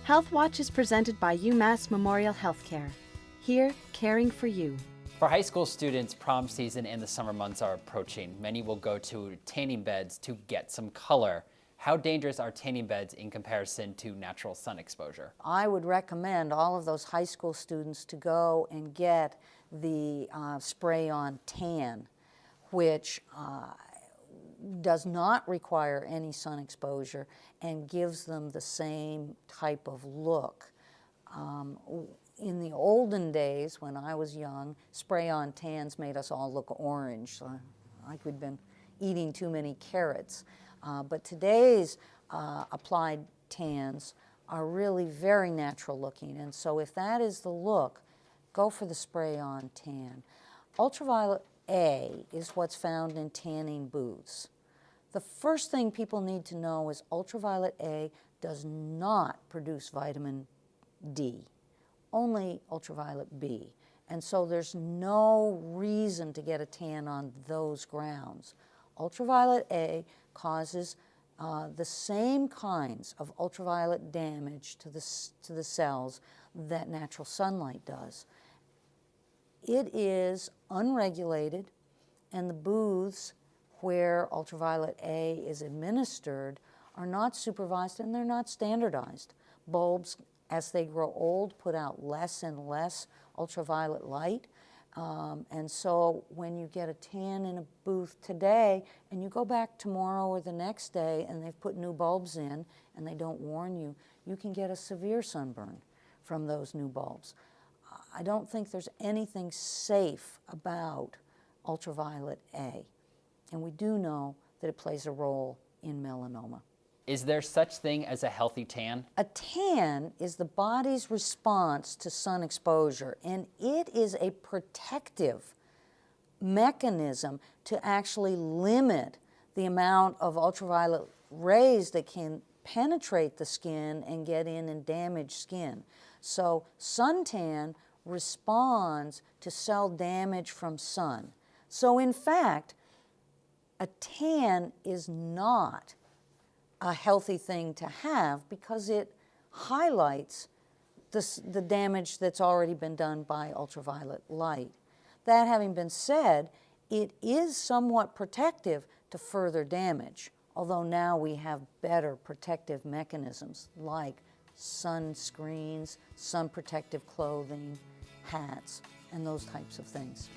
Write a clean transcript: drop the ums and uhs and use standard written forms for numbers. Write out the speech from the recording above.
Health Watch is presented by UMass Memorial Health Care. Here, caring for you. For high school students, prom season and the summer months are approaching. Many will go to tanning beds to get some color. How dangerous are tanning beds in comparison to natural sun exposure? I would recommend all of those high school students to go and get the spray-on tan, which does not require any sun exposure and gives them the same type of look. In the olden days, when I was young, spray-on tans made us all look orange, like we'd been eating too many carrots. But today's applied tans are really very natural looking, and so if that is the look, go for the spray-on tan. Ultraviolet A is what's found in tanning booths. The first thing people need to know is ultraviolet A does not produce vitamin D, only ultraviolet B. And so there's no reason to get a tan on those grounds. Ultraviolet A causes the same kinds of ultraviolet damage to the cells that natural sunlight does. It is unregulated, and the booths where ultraviolet A is administered are not supervised and they're not standardized. Bulbs, as they grow old, put out less and less ultraviolet light. And so when you get a tan in a booth today and you go back tomorrow or the next day and they've put new bulbs in and they don't warn you, you can get a severe sunburn from those new bulbs. I don't think there's anything safe about ultraviolet A. And we do know that it plays a role in melanoma. Is there such thing as a healthy tan? A tan is the body's response to sun exposure, and it is a protective mechanism to actually limit the amount of ultraviolet rays that can penetrate the skin and get in and damage skin. So suntan responds to cell damage from sun. So in fact, a tan is not a healthy thing to have because it highlights the damage that's already been done by ultraviolet light. That having been said, it is somewhat protective to further damage, although now we have better protective mechanisms like sunscreens, sun protective clothing, hats, and those types of things.